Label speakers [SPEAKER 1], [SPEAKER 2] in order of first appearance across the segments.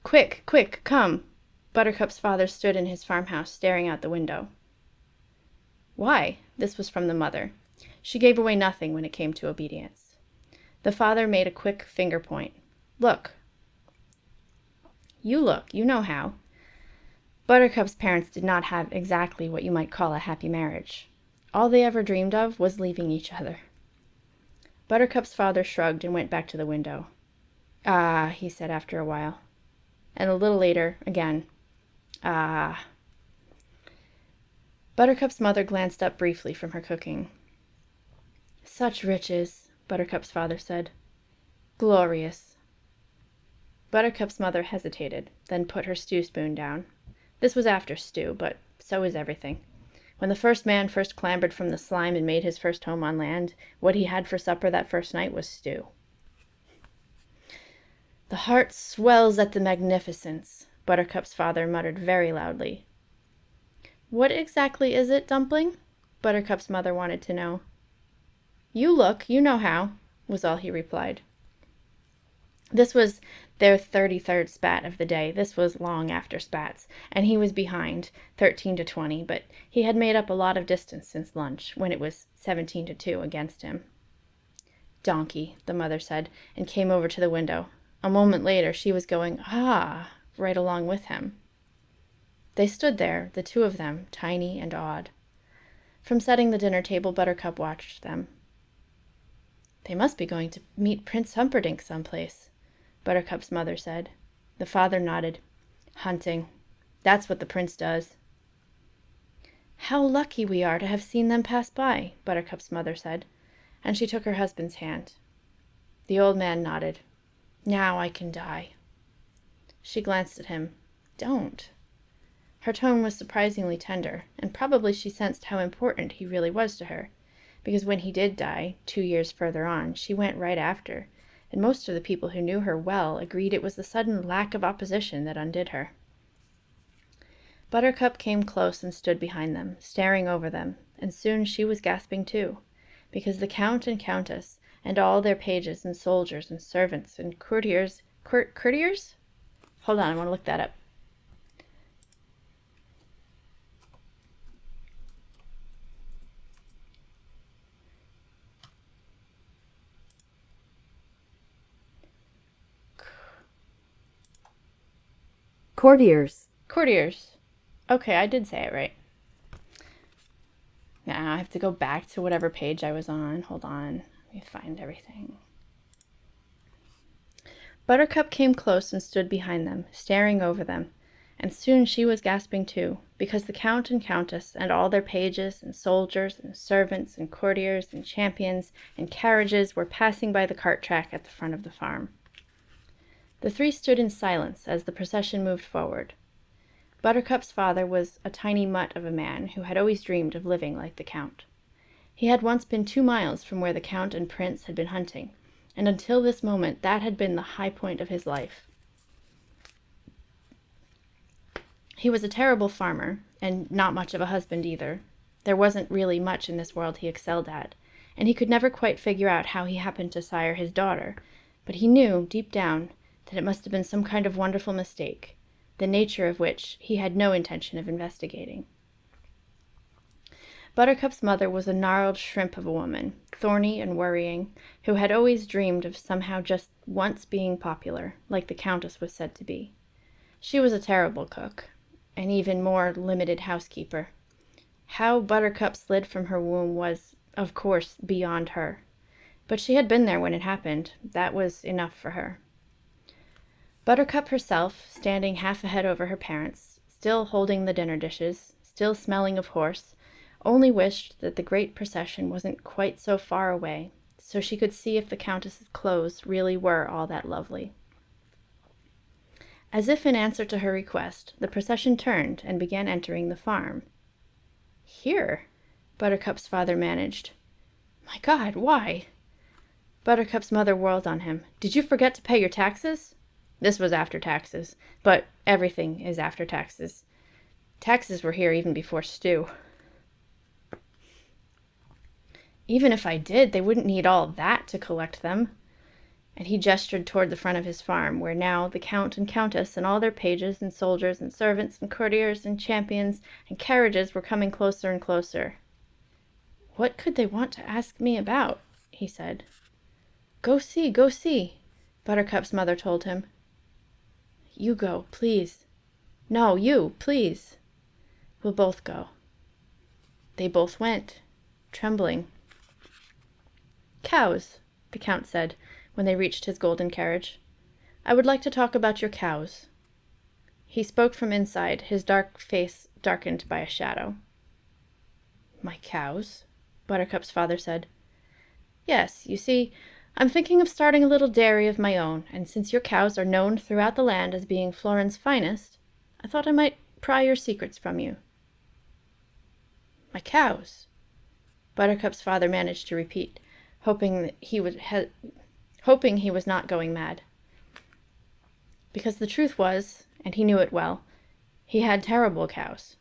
[SPEAKER 1] Quick, quick, come! Buttercup's father stood in his farmhouse, staring out the window. Why? This was from the mother. She gave away nothing when it came to obedience. The father made a quick finger point. Look. You look, you know how. Buttercup's parents did not have exactly what you might call a happy marriage. All they ever dreamed of was leaving each other. Buttercup's father shrugged and went back to the window. Ah, he said after a while. And a little later, again. Ah. Buttercup's mother glanced up briefly from her cooking. Such riches, Buttercup's father said. Glorious. Buttercup's mother hesitated, then put her stew spoon down. This was after stew, but so is everything. When the first man first clambered from the slime and made his first home on land, what he had for supper that first night was stew. The heart swells at the magnificence, Buttercup's father muttered very loudly. What exactly is it, Dumpling? Buttercup's mother wanted to know. You look, you know how, was all he replied. This was their 33rd spat of the day. This was long after spats, and he was behind, 13-20, but he had made up a lot of distance since lunch, when it was 17-2 against him. Donkey, the mother said, and came over to the window. A moment later, she was going, ah, right along with him. They stood there, the two of them, tiny and odd. From setting the dinner table, Buttercup watched them. They must be going to meet Prince Humperdinck someplace, Buttercup's mother said. The father nodded. Hunting. That's what the prince does. How lucky we are to have seen them pass by, Buttercup's mother said, and she took her husband's hand. The old man nodded. Now I can die. She glanced at him. Don't. Her tone was surprisingly tender, and probably she sensed how important he really was to her, because when he did die, 2 years further on, she went right after, and most of the people who knew her well agreed it was the sudden lack of opposition that undid her. Buttercup came close and stood behind them, staring over them, and soon she was gasping too, because the Count and Countess, and all their pages and soldiers and servants and courtiers... Courtiers? Hold on, I want to look that up.
[SPEAKER 2] Courtiers.
[SPEAKER 1] Courtiers. Okay, I did say it right. Now I have to go back to whatever page I was on. Hold on. Let me find everything. Buttercup came close and stood behind them, staring over them, and soon she was gasping too, because the Count and Countess and all their pages and soldiers and servants and courtiers and champions and carriages were passing by the cart track at the front of the farm. The three stood in silence as the procession moved forward. Buttercup's father was a tiny mutt of a man who had always dreamed of living like the Count. He had once been 2 miles from where the Count and Prince had been hunting, and until this moment that had been the high point of his life. He was a terrible farmer, and not much of a husband either. There wasn't really much in this world he excelled at, and he could never quite figure out how he happened to sire his daughter, but he knew, deep down, that it must have been some kind of wonderful mistake, the nature of which he had no intention of investigating. Buttercup's mother was a gnarled shrimp of a woman, thorny and worrying, who had always dreamed of somehow just once being popular, like the Countess was said to be. She was a terrible cook, an even more limited housekeeper. How Buttercup slid from her womb was, of course, beyond her. But she had been there when it happened. That was enough for her. Buttercup herself, standing half a head over her parents, still holding the dinner dishes, still smelling of horse, only wished that the great procession wasn't quite so far away, so she could see if the Countess's clothes really were all that lovely. As if in answer to her request, the procession turned and began entering the farm. Here, Buttercup's father managed. My God, why? Buttercup's mother whirled on him. Did you forget to pay your taxes? This was after taxes, but everything is after taxes. Taxes were here even before stew. Even if I did, they wouldn't need all that to collect them. and he gestured toward the front of his farm, where now the Count and Countess and all their pages and soldiers and servants and courtiers and champions and carriages were coming closer and closer. "What could they want to ask me about?" he said. Go see," Buttercup's mother told him. "You go, please." "No, you, please." "We'll both go." They both went, trembling. "Cows," the Count said, when they reached his golden carriage. "I would like to talk about your cows." He spoke from inside, his dark face darkened by a shadow. "My cows?" Buttercup's father said. "Yes, you see, I'm thinking of starting a little dairy of my own, and since your cows are known throughout the land as being Floren's finest, I thought I might pry your secrets from you." "My cows?" Buttercup's father managed to repeat, hoping he was not going mad. Because the truth was, and he knew it well, he had terrible cows.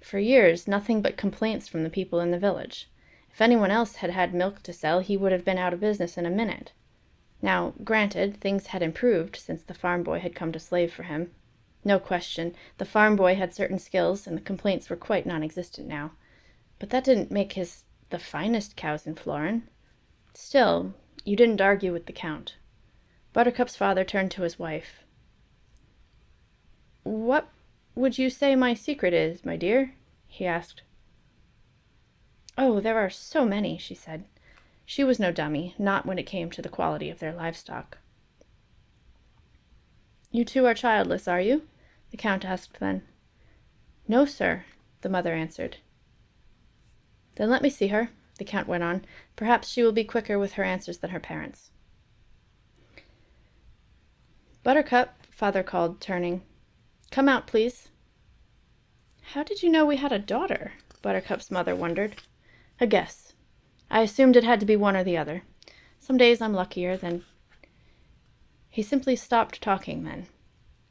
[SPEAKER 1] For years, nothing but complaints from the people in the village. If anyone else had had milk to sell, he would have been out of business in a minute. Now, granted, things had improved since the farm boy had come to slave for him. No question, the farm boy had certain skills, and the complaints were quite non-existent now. But that didn't make his the finest cows in Floren. Still, you didn't argue with the Count. Buttercup's father turned to his wife. "What would you say my secret is, my dear?" he asked. "Oh, there are so many," she said. She was no dummy, not when it came to the quality of their livestock. "You two are childless, are you?" the Count asked then. "No, sir," the mother answered. "Then let me see her," the Count went on. "Perhaps she will be quicker with her answers than her parents." "Buttercup," father called, turning. "Come out, please." "How did you know we had a daughter?" Buttercup's mother wondered. "A guess. I assumed it had to be one or the other. Some days I'm luckier than—" He simply stopped talking then,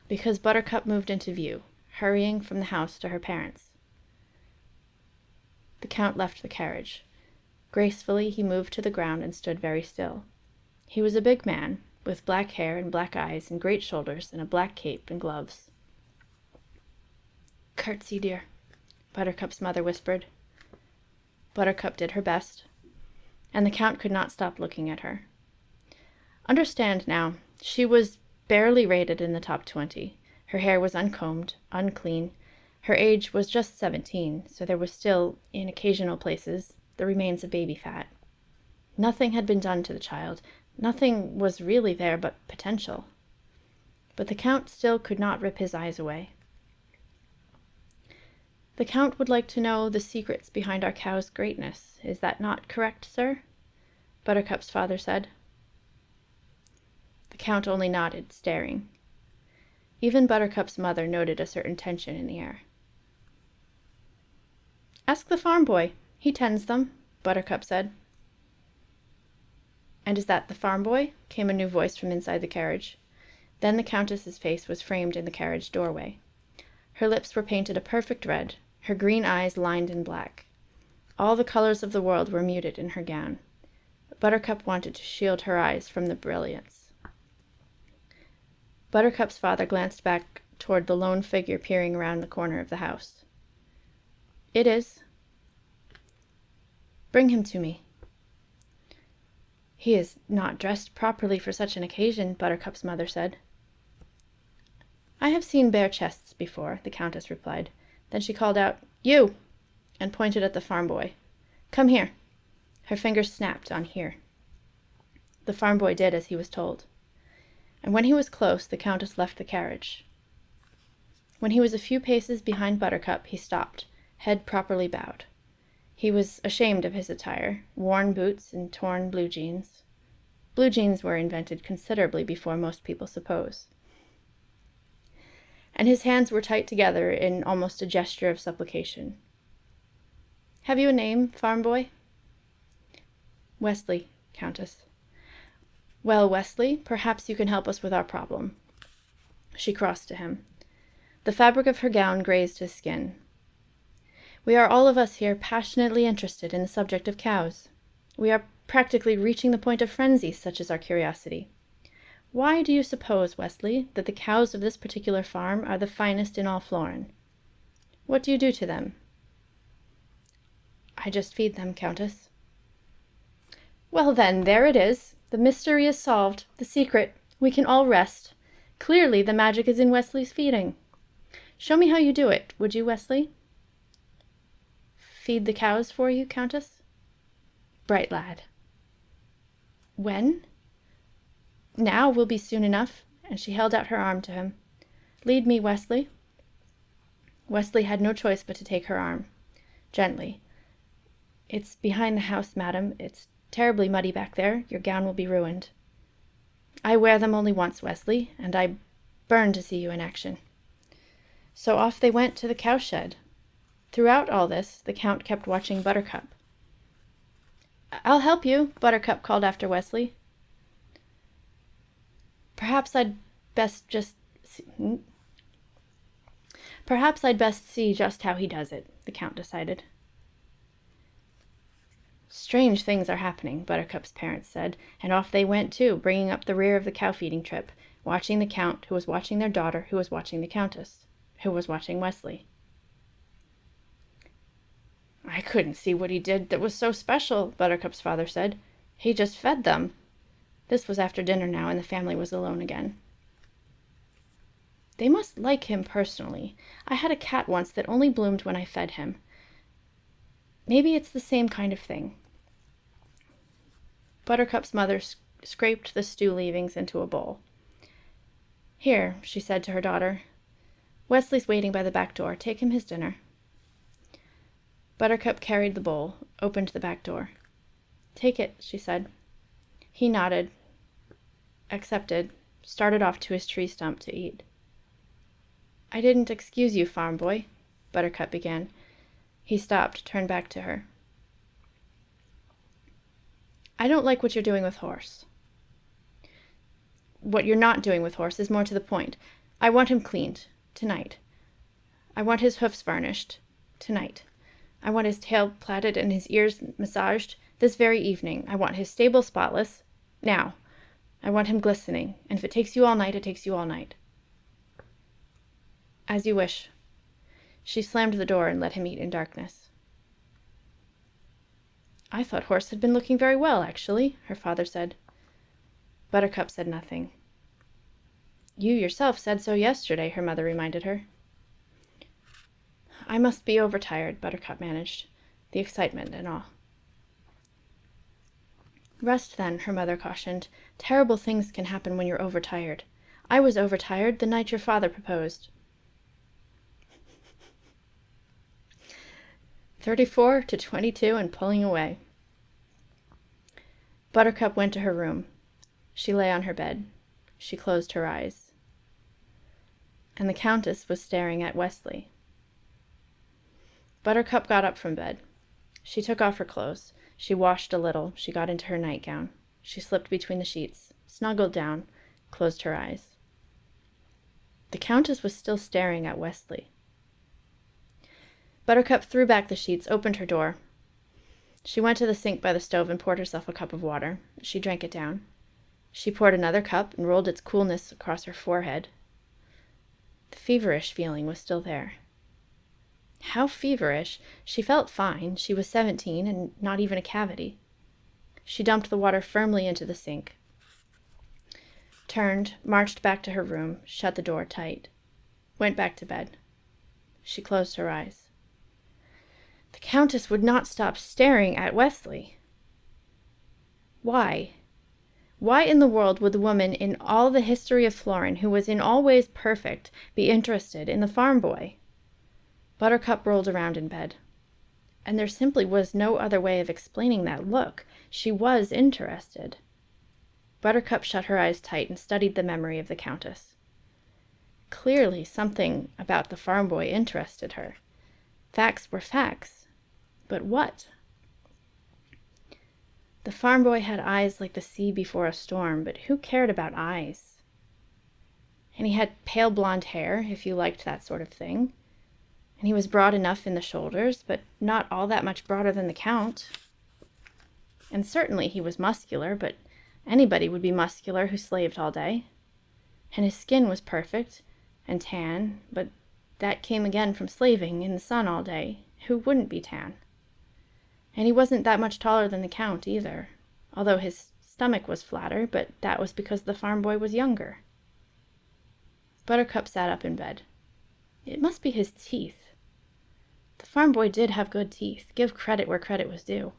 [SPEAKER 1] because Buttercup moved into view, hurrying from the house to her parents. The Count left the carriage. Gracefully he moved to the ground and stood very still. He was a big man, with black hair and black eyes and great shoulders and a black cape and gloves. "Curtsy, dear," Buttercup's mother whispered. Buttercup did her best, and the Count could not stop looking at her. Understand now, she was barely rated in the top 20. Her hair was uncombed, unclean. Her age was just 17, so there was still, in occasional places, the remains of baby fat. Nothing had been done to the child. Nothing was really there but potential. But the Count still could not rip his eyes away. "The Count would like to know the secrets behind our cow's greatness. Is that not correct, sir?" Buttercup's father said. The Count only nodded, staring. Even Buttercup's mother noted a certain tension in the air. "Ask the farm boy. He tends them," Buttercup said. "And is that the farm boy?" came a new voice from inside the carriage. Then the Countess's face was framed in the carriage doorway. Her lips were painted a perfect red, her green eyes lined in black. All the colors of the world were muted in her gown. Buttercup wanted to shield her eyes from the brilliance. Buttercup's father glanced back toward the lone figure peering around the corner of the house. "It is." "Bring him to me." "He is not dressed properly for such an occasion," Buttercup's mother said. "I have seen bare chests before," the Countess replied. Then she called out, "You!" and pointed at the farm boy. "Come here." Her fingers snapped on here. The farm boy did as he was told. And when he was close, the Countess left the carriage. When he was a few paces behind Buttercup, he stopped, head properly bowed. He was ashamed of his attire, worn boots and torn blue jeans. Blue jeans were invented considerably before most people suppose. And his hands were tight together in almost a gesture of supplication. "Have you a name, farm boy?" "Wesley, Countess." "Well, Wesley, perhaps you can help us with our problem." She crossed to him. The fabric of her gown grazed his skin. "We are all of us here passionately interested in the subject of cows. We are practically reaching the point of frenzy, such is our curiosity. Why do you suppose, Wesley, that the cows of this particular farm are the finest in all Florin? What do you do to them?" "I just feed them, Countess." "Well, then, there it is. The mystery is solved. The secret. We can all rest. Clearly the magic is in Wesley's feeding. Show me how you do it, would you, Wesley?" "Feed the cows for you, Countess?" "Bright lad." "When?" "Now will be soon enough," and she held out her arm to him. "Lead me, Wesley." Wesley had no choice but to take her arm. Gently. "It's behind the house, madam. It's terribly muddy back there. Your gown will be ruined." "I wear them only once, Wesley, and I burn to see you in action." So off they went to the cowshed. Throughout all this, the Count kept watching Buttercup. "I'll help you," Buttercup called after Wesley. Perhaps I'd best see just how he does it," the Count decided. "Strange things are happening," Buttercup's parents said, and off they went too, bringing up the rear of the cow-feeding trip, watching the Count, who was watching their daughter, who was watching the Countess, who was watching Wesley. "I couldn't see what he did that was so special," Buttercup's father said. "He just fed them." This was after dinner now, and the family was alone again. "They must like him personally. I had a cat once that only bloomed when I fed him. Maybe it's the same kind of thing." Buttercup's mother scraped the stew leavings into a bowl. "Here," she said to her daughter. "Wesley's waiting by the back door. Take him his dinner." Buttercup carried the bowl, opened the back door. "Take it," she said. He nodded, accepted, started off to his tree stump to eat. "I didn't excuse you, farm boy," Buttercup began. He stopped, turned back to her. "I don't like what you're doing with Horse." "What you're not doing with Horse is more to the point. I want him cleaned. Tonight. I want his hoofs varnished. Tonight. I want his tail plaited and his ears massaged. This very evening. I want his stable spotless. Now. I want him glistening. And if it takes you all night, it takes you all night." "As you wish." She slammed the door and let him eat in darkness. "I thought Horse had been looking very well, actually," her father said. Buttercup said nothing. "You yourself said so yesterday," her mother reminded her. "I must be overtired," Buttercup managed, the excitement and all. "Rest then," her mother cautioned. "Terrible things can happen when you're overtired. I was overtired the night your father proposed." 34 to 22 and pulling away. Buttercup went to her room. She lay on her bed. She closed her eyes. And the Countess was staring at Wesley. Buttercup got up from bed. She took off her clothes. She washed a little. She got into her nightgown. She slipped between the sheets, snuggled down, closed her eyes. The Countess was still staring at Wesley. Buttercup threw back the sheets, opened her door. She went to the sink by the stove and poured herself a cup of water. She drank it down. She poured another cup and rolled its coolness across her forehead. The feverish feeling was still there. How feverish? She felt fine. She was 17 and not even a cavity. She dumped the water firmly into the sink. Turned, marched back to her room, shut the door tight. Went back to bed. She closed her eyes. The Countess would not stop staring at Wesley. Why? Why in the world would the woman in all the history of Florin, who was in all ways perfect, be interested in the farm boy? Buttercup rolled around in bed. And there simply was no other way of explaining that look. She was interested. Buttercup shut her eyes tight and studied the memory of the Countess. Clearly something about the farm boy interested her. Facts were facts. But what? The farm boy had eyes like the sea before a storm, but who cared about eyes? And he had pale blonde hair, if you liked that sort of thing. And he was broad enough in the shoulders, but not all that much broader than the Count. And certainly he was muscular, but Anybody would be muscular who slaved all day. And his skin was perfect and tan, but that came again from slaving in the sun all day. Who wouldn't be tan? And he wasn't that much taller than the Count either, although his stomach was flatter, but that was because the farm boy was younger. Buttercup sat up in bed. It must be his teeth. The farm boy did have good teeth. Give credit where credit was due.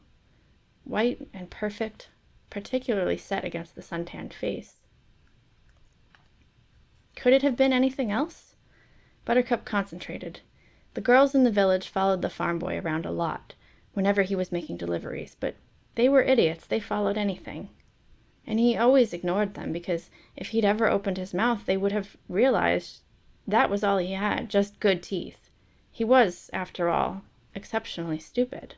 [SPEAKER 1] White and perfect, particularly set against the suntanned face. Could it have been anything else? Buttercup concentrated. The girls in the village followed the farm boy around a lot, whenever he was making deliveries, but they were idiots. They followed anything. And he always ignored them, because if he'd ever opened his mouth, they would have realized that was all he had, just good teeth. He was, after all, exceptionally stupid.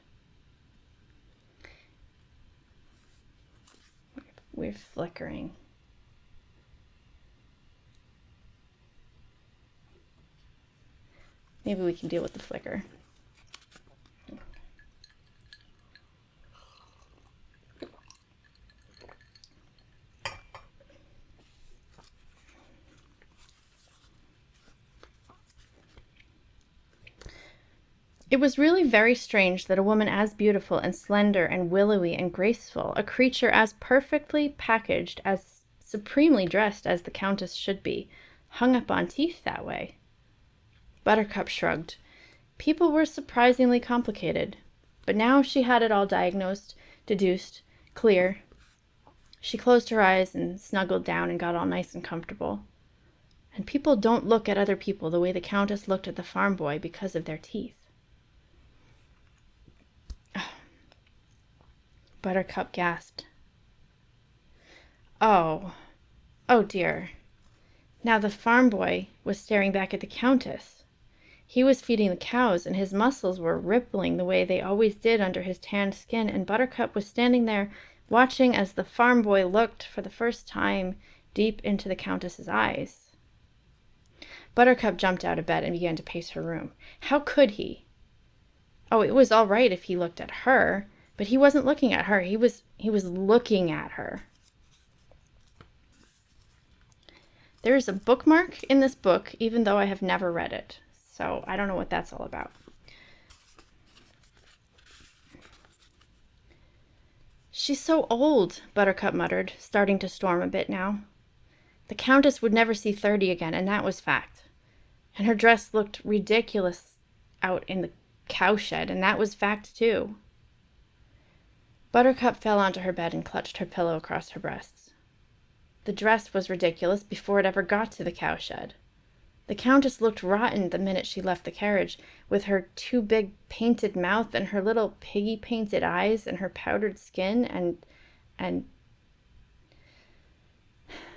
[SPEAKER 1] We're flickering. Maybe we can deal with the flicker. It was really very strange that a woman as beautiful and slender and willowy and graceful, a creature as perfectly packaged, as supremely dressed as the Countess should be, hung up on teeth that way. Buttercup shrugged. People were surprisingly complicated, but now she had it all diagnosed, deduced, clear. She closed her eyes and snuggled down and got all nice and comfortable. And people don't look at other people the way the Countess looked at the farm boy because of their teeth. Buttercup gasped. Oh dear. Now the farm boy was staring back at the Countess. He was feeding the cows, and his muscles were rippling the way they always did under his tanned skin, and Buttercup was standing there watching as the farm boy looked for the first time deep into the Countess's eyes. Buttercup jumped out of bed and began to pace her room. How could he? Oh, it was all right if he looked at her, but he wasn't looking at her. He was looking at her. There is a bookmark in this book, even though I have never read it. So I don't know what that's all about. She's so old, Buttercup muttered, starting to storm a bit now. The Countess would never see 30 again, and that was fact. And her dress looked ridiculous out in the cowshed, and that was fact too. Buttercup fell onto her bed and clutched her pillow across her breasts. The dress was ridiculous before it ever got to the cowshed. The Countess looked rotten the minute she left the carriage, with her too big painted mouth and her little piggy painted eyes and her powdered skin and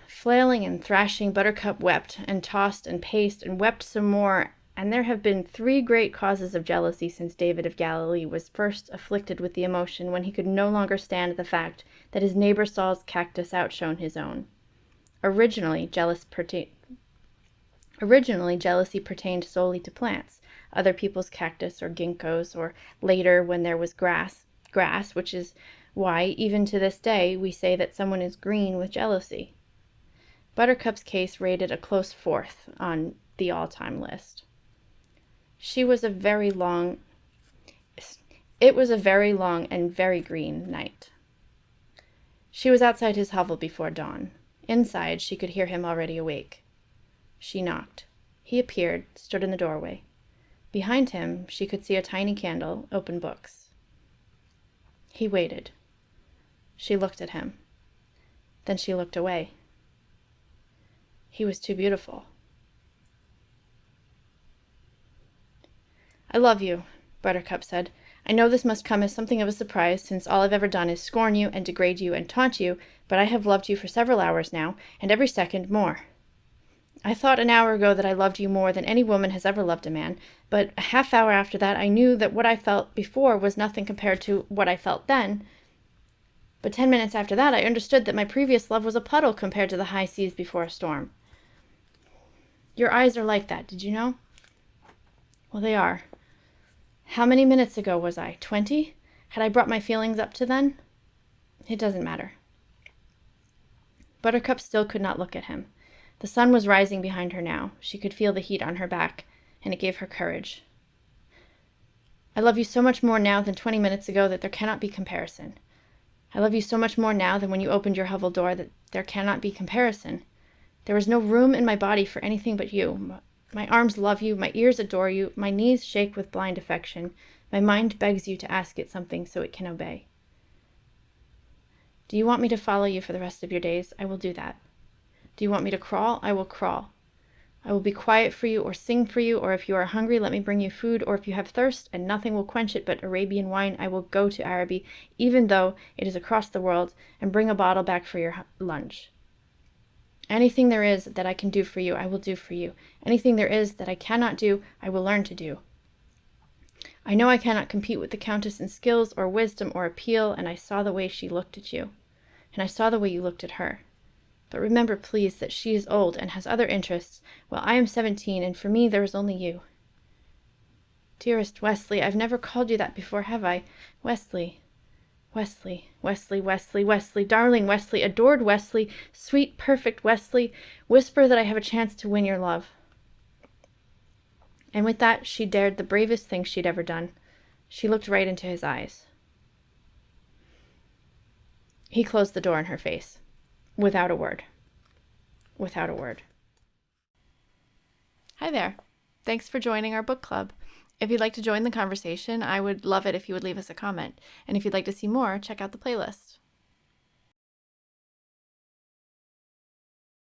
[SPEAKER 1] flailing and thrashing. Buttercup wept and tossed and paced and wept some more, and there have been 3 great causes of jealousy since David of Galilee was first afflicted with the emotion when he could no longer stand the fact that his neighbor Saul's cactus outshone his own. Originally, jealousy pertained solely to plants, other people's cactus or ginkgos, or later when there was grass, which is why, even to this day, we say that someone is green with jealousy. Buttercup's case rated a close 4th on the all-time list. It was a very long and very green night. She was outside his hovel before dawn. Inside, she could hear him already awake. She knocked. He appeared, stood in the doorway. Behind him, she could see a tiny candle, open books. He waited. She looked at him. Then she looked away. He was too beautiful. "I love you," Buttercup said. "I know this must come as something of a surprise, since all I've ever done is scorn you and degrade you and taunt you, but I have loved you for several hours now, and every second more. I thought an hour ago that I loved you more than any woman has ever loved a man, but a half hour after that I knew that what I felt before was nothing compared to what I felt then. But 10 minutes after that I understood that my previous love was a puddle compared to the high seas before a storm. Your eyes are like that, did you know? Well, they are. How many minutes ago was I? 20? Had I brought my feelings up to then? It doesn't matter. Buttercup still could not look at him. The sun was rising behind her now. She could feel the heat on her back, and it gave her courage. I love you so much more now than 20 minutes ago that there cannot be comparison. I love you so much more now than when you opened your hovel door that there cannot be comparison. There is no room in my body for anything but you. My arms love you, my ears adore you, my knees shake with blind affection. My mind begs you to ask it something so it can obey. Do you want me to follow you for the rest of your days? I will do that. Do you want me to crawl? I will crawl. I will be quiet for you or sing for you, or if you are hungry, let me bring you food, or if you have thirst and nothing will quench it but Arabian wine, I will go to Araby, even though it is across the world, and bring a bottle back for your lunch. Anything there is that I can do for you, I will do for you. Anything there is that I cannot do, I will learn to do. I know I cannot compete with the Countess in skills or wisdom or appeal, and I saw the way she looked at you, and I saw the way you looked at her. But remember, please, that she is old and has other interests, while I am 17, and for me there is only you. Dearest Wesley, I've never called you that before, have I? Wesley, Wesley, Wesley, Wesley, Wesley, darling Wesley, adored Wesley, sweet, perfect Wesley, whisper that I have a chance to win your love. And with that, she dared the bravest thing she'd ever done. She looked right into his eyes. He closed the door in her face. Without a word. Without a word. Hi there. Thanks for joining our book club. If you'd like to join the conversation, I would love it if you would leave us a comment. And if you'd like to see more, check out the playlist.